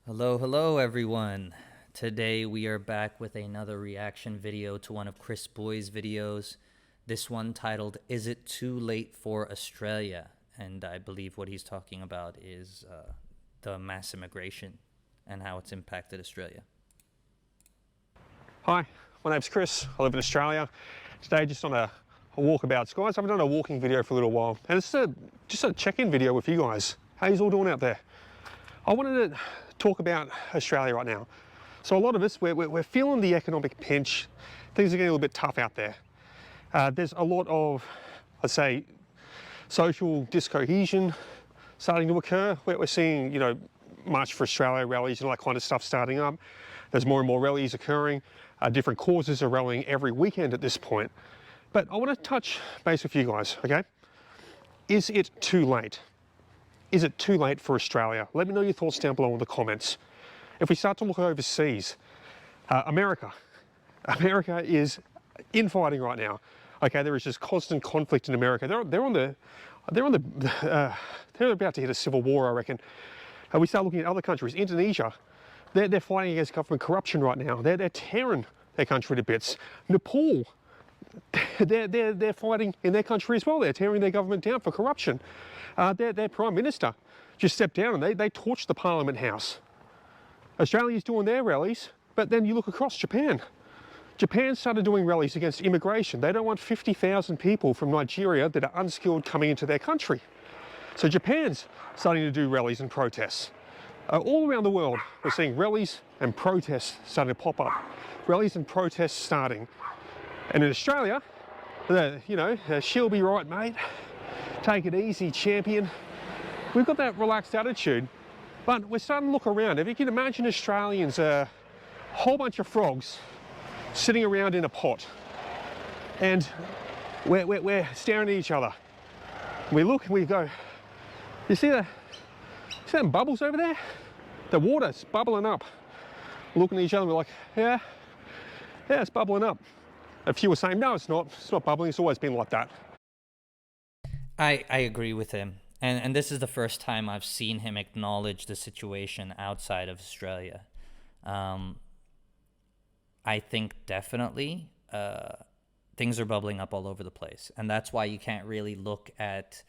Hello everyone. Today we are back with another reaction video to one of Chris Booy's videos. This one titled, Is It Too Late for Australia? And I believe what he's talking about is the mass immigration and how it's impacted Australia. Hi, my name's Chris. I live in Australia. Today just on a walkabout. Guys, I haven't done a walking video for a little while. And it's just a check-in video with you guys. How you all doing out there? I wanted to talk about Australia right now. So a lot of us, we're feeling the economic pinch. Things are getting a little bit tough out there. There's a lot of, let's say, social discohesion starting to occur. We're seeing, March for Australia rallies and all that kind of stuff starting up. There's more and more rallies occurring. Different causes are rallying every weekend at this point. But I want to touch base with you guys, okay? Is it too late? Is it too late for Australia? Let me know your thoughts down below in the comments. If we start to look overseas, America is infighting right now. Okay, there is just constant conflict in America. They're about to hit a civil war, I reckon. We start looking at other countries. Indonesia, they're fighting against government corruption right now. They're tearing their country to bits. Nepal, they're fighting in their country as well. They're tearing their government down for corruption. Their prime minister just stepped down and they torched the Parliament House. Australia's doing their rallies, but then you look across Japan. Japan started doing rallies against immigration. They don't want 50,000 people from Nigeria that are unskilled coming into their country. So Japan's starting to do rallies and protests. All around the world, we're seeing rallies and protests starting to pop up. Rallies and protests starting. And in Australia, she'll be right, mate. Take it easy, champion. We've got that relaxed attitude, but we're starting to look around. If you can imagine Australians, a whole bunch of frogs sitting around in a pot, and we're staring at each other. We look and we go, you see them bubbles over there? The water's bubbling up. Looking at each other, we're like, yeah, it's bubbling up. A few were saying, no, it's not bubbling, it's always been like that. I agree with him. And this is the first time I've seen him acknowledge the situation outside of Australia. I think definitely things are bubbling up all over the place. And that's why you can't really look at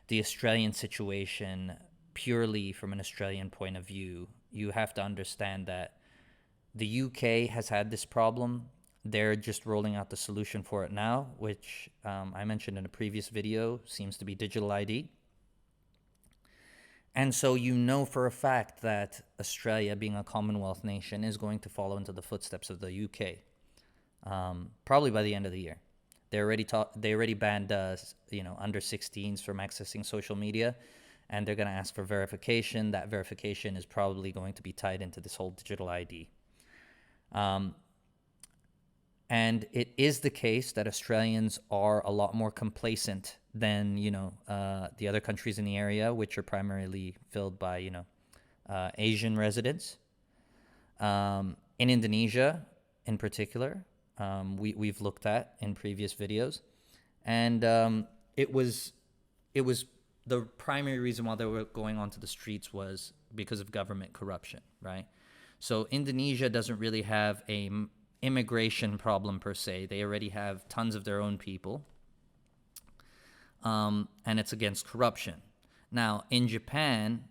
the Australian situation purely from an Australian point of view. You have to understand that the UK has had this problem. They're just rolling out the solution for it now, which I mentioned in a previous video, seems to be digital ID. And so you know for a fact that Australia, being a Commonwealth nation, is going to follow into the footsteps of the UK, probably by the end of the year. They already banned under 16s from accessing social media, and they're going to ask for verification. That verification is probably going to be tied into this whole digital ID. And it is the case that Australians are a lot more complacent than, the other countries in the area, which are primarily filled by, Asian residents. In Indonesia, in particular, we've looked at in previous videos. And it was the primary reason why they were going onto the streets was because of government corruption, right? So Indonesia doesn't really have a immigration problem per se. They already have tons of their own people, and it's against corruption. Now in Japan,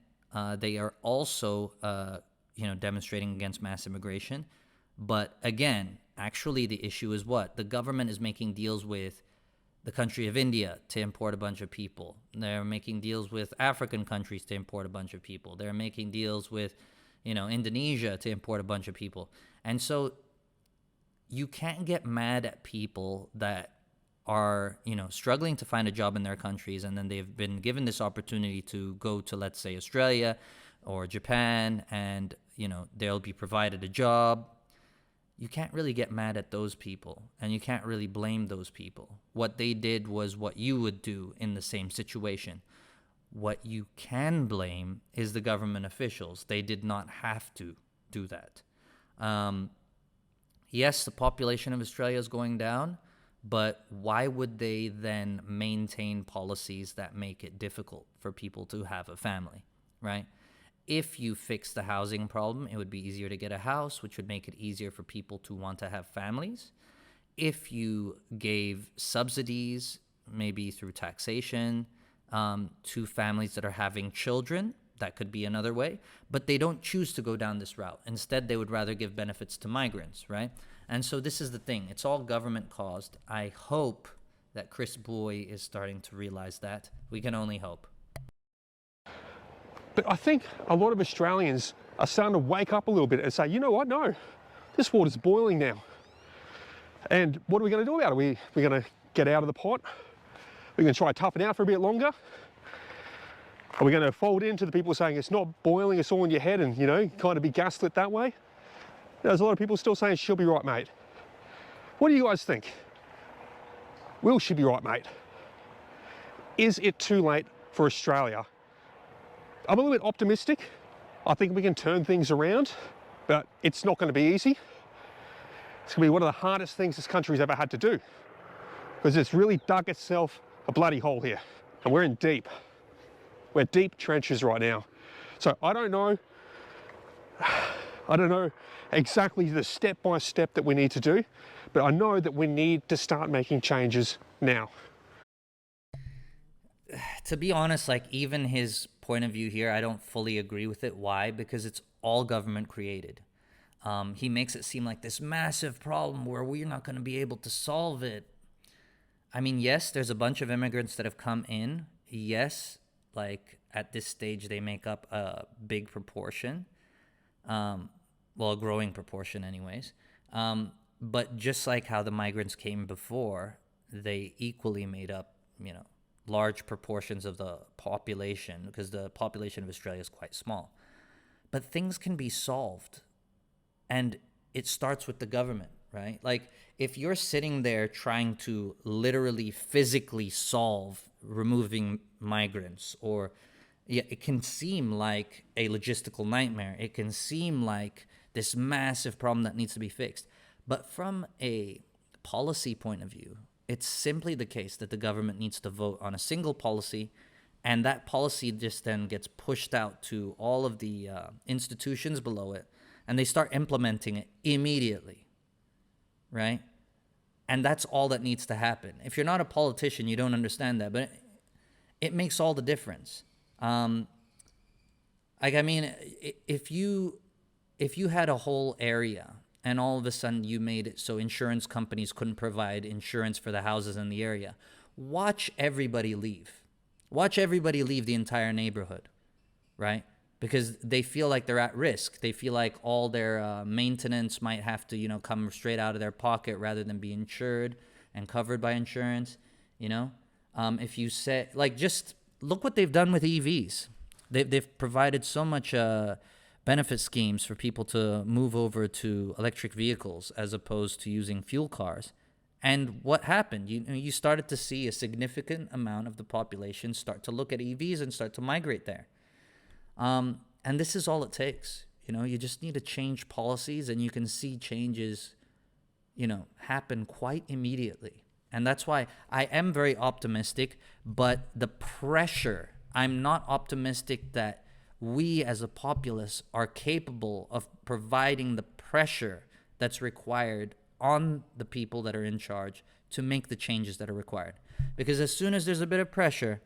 they are also demonstrating against mass immigration, but again, actually the issue is what the government is making deals with the country of India to import a bunch of people. They're making deals with African countries to import a bunch of people. They're making deals with Indonesia to import a bunch of people. And so you can't get mad at people that are, struggling to find a job in their countries, and then they've been given this opportunity to go to, let's say, Australia or Japan, and, they'll be provided a job. You can't really get mad at those people, and you can't really blame those people. What they did was what you would do in the same situation. What you can blame is the government officials. They did not have to do that. Yes, the population of Australia is going down, but why would they then maintain policies that make it difficult for people to have a family, right? if you fix the housing problem, it would be easier to get a house, which would make it easier for people to want to have families. If you gave subsidies, maybe through taxation, to families that are having children, that could be another way. But they don't choose to go down this route. Instead, they would rather give benefits to migrants, right? And so this is the thing. It's all government caused. I hope that Chris Booy is starting to realize that. We can only hope. But I think a lot of Australians are starting to wake up a little bit and say, you know what, no, this water's boiling now. And what are we going to do about it? We're going to get out of the pot? We're going to try to tough it out for a bit longer? Are we going to fold into the people saying it's not boiling, it's all in your head, and, you know, kind of be gaslit that way? There's a lot of people still saying she'll be right, mate. What do you guys think? Will she be right, mate? Is it too late for Australia? I'm a little bit optimistic. I think we can turn things around, but it's not going to be easy. It's going to be one of the hardest things this country's ever had to do, because it's really dug itself a bloody hole here, and we're in deep. We're deep trenches right now. So I don't know exactly the step-by-step that we need to do, but I know that we need to start making changes now. To be honest, like, even his point of view here, I don't fully agree with it. Why? Because it's all government created. He makes it seem like this massive problem where we're not going to be able to solve it. I mean, yes, there's a bunch of immigrants that have come in. Yes, like, at this stage, they make up a big proportion. Well, a growing proportion anyways. But just like how the migrants came before, they equally made up, you know, large proportions of the population, because the population of Australia is quite small. But things can be solved, and it starts with the government, right? Like, if you're sitting there trying to literally physically solve removing migrants, or yeah, it can seem like a logistical nightmare. It can seem like this massive problem that needs to be fixed. But from a policy point of view, it's simply the case that the government needs to vote on a single policy, and that policy just then gets pushed out to all of the institutions below it, and they start implementing it immediately, right? And that's all that needs to happen. If you're not a politician, you don't understand that, but it makes all the difference. Like, I mean, if you had a whole area and all of a sudden you made it so insurance companies couldn't provide insurance for the houses in the area, watch everybody leave. Watch everybody leave the entire neighborhood, right? Because they feel like they're at risk. They feel like all their maintenance might have to, you know, come straight out of their pocket rather than be insured and covered by insurance, you know? If you say, like, just look what they've done with EVs. They've provided so much benefit schemes for people to move over to electric vehicles as opposed to using fuel cars. And what happened? You started to see a significant amount of the population start to look at EVs and start to migrate there. And this is all it takes. You know, you just need to change policies, and you can see changes, you know, happen quite immediately. And that's why I am very optimistic, but the pressure, I'm not optimistic that we as a populace are capable of providing the pressure that's required on the people that are in charge to make the changes that are required. Because as soon as there's a bit of pressure,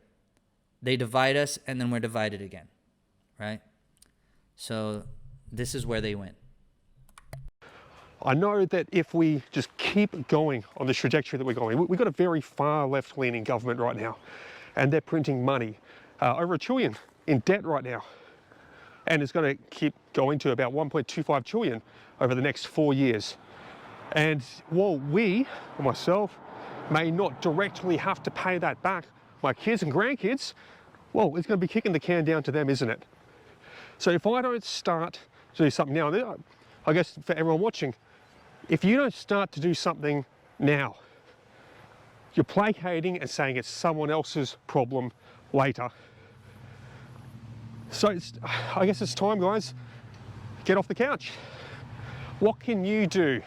they divide us, and then we're divided again, right? So this is where they win. I know that if we just keep going on the trajectory that we're going, we've got a very far left-leaning government right now, and they're printing money, over $1 trillion in debt right now. And it's going to keep going to about 1.25 trillion over the next 4 years. And while we, or myself, may not directly have to pay that back, my kids and grandkids, well, it's going to be kicking the can down to them, isn't it? So if I don't start to do something now, I guess for everyone watching, if you don't start to do something now, you're placating and saying it's someone else's problem later. So I guess it's time, guys, get off the couch. What can you do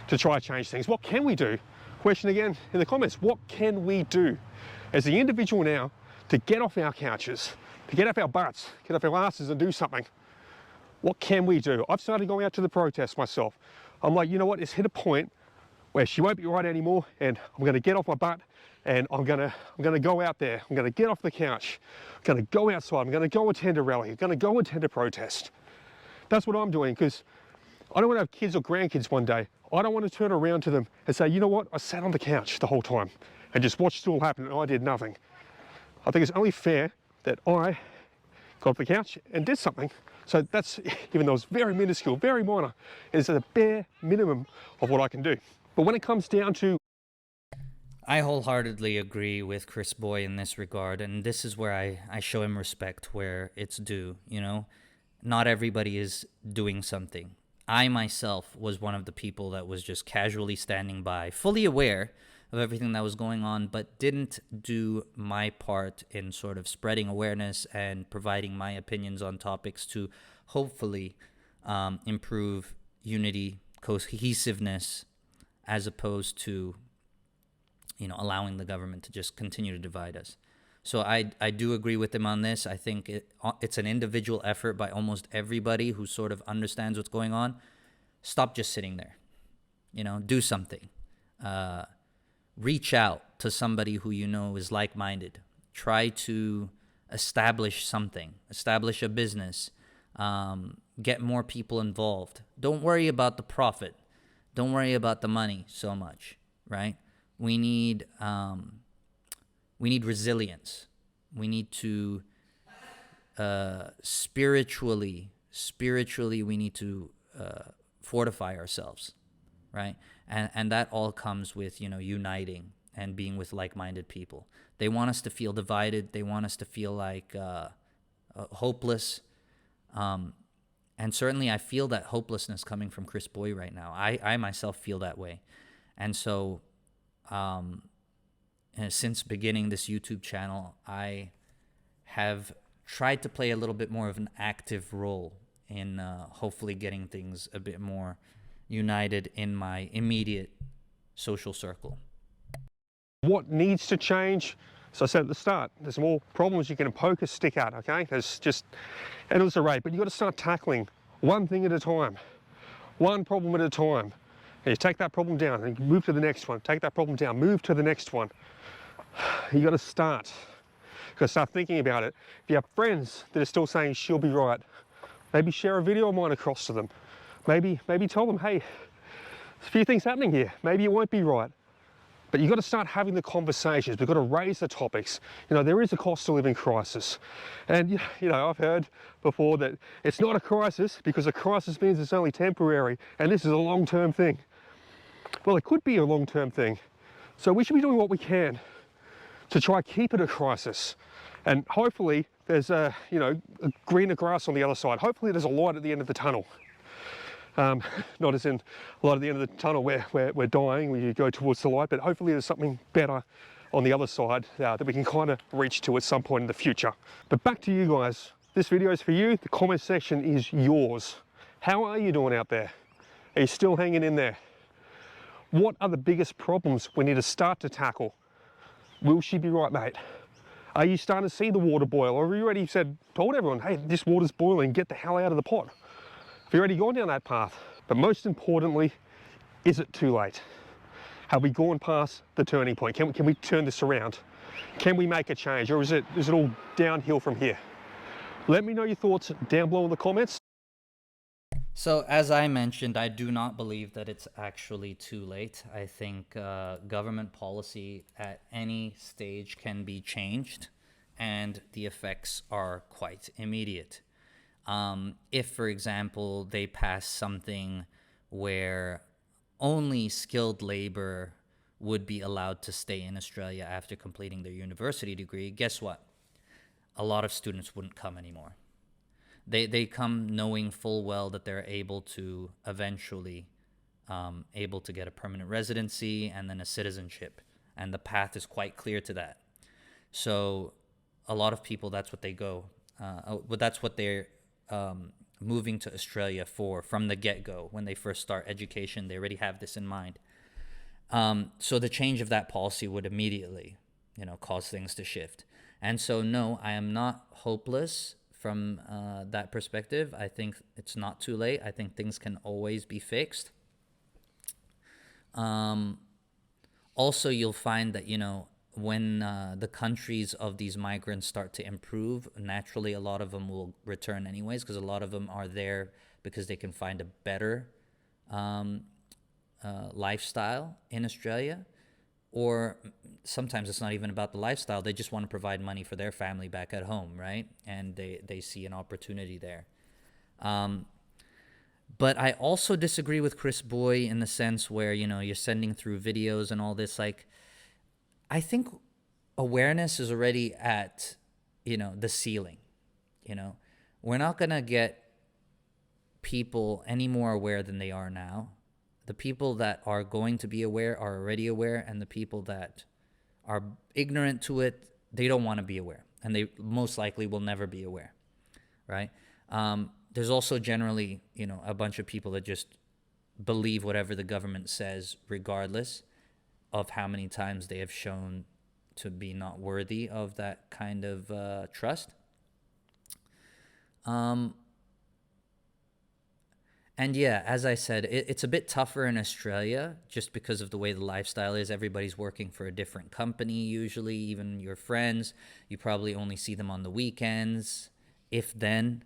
to try to change things? What can we do? Question again in the comments. What can we do as the individual now to get off our couches, to get off our butts, get off our asses and do something. What can we do? I've started going out to the protests myself. I'm like, you know what, it's hit a point where she won't be right anymore, and I'm gonna get off my butt, and I'm gonna go out there. I'm gonna get off the couch. I'm gonna go outside. I'm gonna go attend a rally. I'm gonna go attend a protest. That's what I'm doing, because I don't want to have kids or grandkids one day. I don't want to turn around to them and say, you know what, I sat on the couch the whole time and just watched it all happen and I did nothing. I think it's only fair that I got off the couch and did something. So that's, even though it's very minuscule, very minor, it's the bare minimum of what I can do. But when it comes down to... I wholeheartedly agree with Chris Booy in this regard, and this is where I show him respect where it's due, you know? Not everybody is doing something. I myself was one of the people that was just casually standing by, fully aware of everything that was going on, but didn't do my part in sort of spreading awareness and providing my opinions on topics to hopefully improve unity, cohesiveness, as opposed to, you know, allowing the government to just continue to divide us. So I do agree with him on this. I think it's an individual effort by almost everybody who sort of understands what's going on. Stop just sitting there. You know, do something. Reach out to somebody who you know is like-minded. Try to establish something. Establish a business. Get more people involved. Don't worry about the profit. Don't worry about the money so much, right? We need resilience. We need to spiritually, we need to fortify ourselves, right? And that all comes with, you know, uniting and being with like-minded people. They want us to feel divided. They want us to feel like hopeless. And certainly I feel that hopelessness coming from Chris Booy right now. I myself feel that way. And so and since beginning this YouTube channel, I have tried to play a little bit more of an active role in hopefully getting things a bit more united in my immediate social circle. What needs to change? So I said at the start, there's more problems you can poke a stick at, okay? There's just endless array, but you've got to start tackling one thing at a time, one problem at a time. And you take that problem down and you move to the next one, take that problem down, move to the next one. You got to start. You got to start thinking about it. If you have friends that are still saying she'll be right, maybe share a video of mine across to them. Maybe tell them, hey, there's a few things happening here. Maybe it won't be right. But you've got to start having the conversations. We've got to raise the topics. You know, there is a cost of living crisis. And, you know, I've heard before that it's not a crisis because a crisis means it's only temporary and this is a long-term thing. Well, it could be a long-term thing. So we should be doing what we can to try keep it a crisis. And hopefully there's a greener grass on the other side. Hopefully there's a light at the end of the tunnel. Not as in a light at the end of the tunnel where we're dying, when you go towards the light, but hopefully there's something better on the other side that we can kind of reach to at some point in the future. But back to you guys. This video is for you. The comment section is yours. How are you doing out there? Are you still hanging in there? What are the biggest problems we need to start to tackle? Will she be right, mate? Are you starting to see the water boil? Or have you already told everyone, hey, this water's boiling, get the hell out of the pot? Have you already gone down that path? But most importantly, is it too late? Have we gone past the turning point? Can we turn this around? Can we make a change? Or is it all downhill from here? Let me know your thoughts down below in the comments. So, as I mentioned, I do not believe that it's actually too late. I think government policy at any stage can be changed, and the effects are quite immediate. If, for example, they pass something where only skilled labor would be allowed to stay in Australia after completing their university degree, guess what? A lot of students wouldn't come anymore. They come knowing full well that they're able to eventually get a permanent residency and then a citizenship, and the path is quite clear to that. So a lot of people, that's what they go. That's what they're moving to Australia for from the get-go. When they first start education, they already have this in mind. So the change of that policy would immediately, cause things to shift. And so, no, I am not hopeless from that perspective. I think it's not too late. I think things can always be fixed. Also, you'll find that, when the countries of these migrants start to improve, naturally, a lot of them will return anyways, because a lot of them are there because they can find a better lifestyle in Australia. Or sometimes it's not even about the lifestyle. They just want to provide money for their family back at home, right? And they see an opportunity there. But I also disagree with Chris Booy in the sense where, you're sending through videos and all this. Like, I think awareness is already at, the ceiling. We're not going to get people any more aware than they are now. The people that are going to be aware are already aware, and the people that are ignorant to it, they don't want to be aware, and they most likely will never be aware, right? There's also generally, a bunch of people that just believe whatever the government says, regardless of how many times they have shown to be not worthy of that kind of trust. And yeah, as I said, it's a bit tougher in Australia just because of the way the lifestyle is. Everybody's working for a different company usually, even your friends. You probably only see them on the weekends, if then.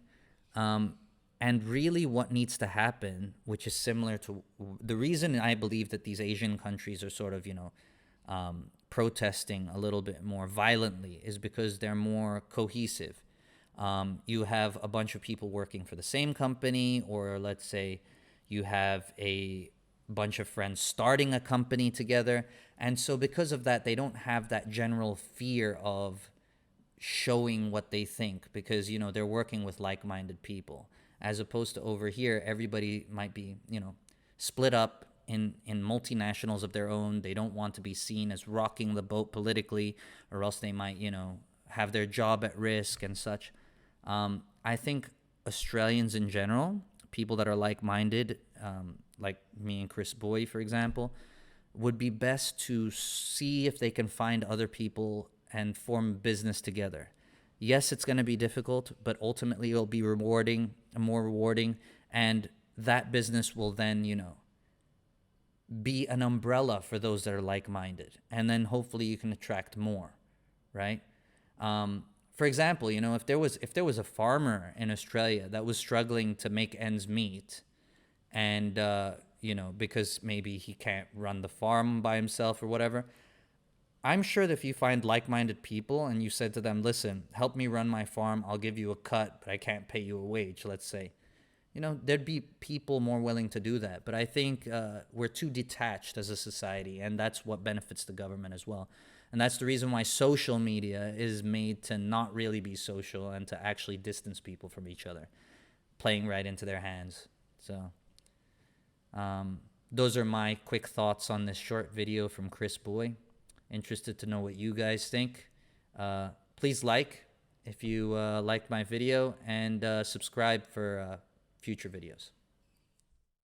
And really what needs to happen, which is similar to the reason I believe that these Asian countries are sort of, protesting a little bit more violently, is because they're more cohesive. You have a bunch of people working for the same company, or let's say you have a bunch of friends starting a company together. And so because of that, they don't have that general fear of showing what they think, because, they're working with like-minded people. As opposed to over here, everybody might be, split up in multinationals of their own. They don't want to be seen as rocking the boat politically, or else they might, have their job at risk and such. I think Australians in general, people that are like-minded, like me and Chris Booy, for example, would be best to see if they can find other people and form business together. Yes, it's going to be difficult, but ultimately it'll be more rewarding, and that business will then, be an umbrella for those that are like-minded, and then hopefully you can attract more, right? For example, if there was a farmer in Australia that was struggling to make ends meet, and because maybe he can't run the farm by himself or whatever, I'm sure that if you find like-minded people and you said to them, listen, help me run my farm, I'll give you a cut, but I can't pay you a wage, let's say, there'd be people more willing to do that. But I think we're too detached as a society, and that's what benefits the government as well. And that's the reason why social media is made to not really be social and to actually distance people from each other, playing right into their hands. So those are my quick thoughts on this short video from Chris Booy. Interested to know what you guys think. Please like if you liked my video, and subscribe for future videos.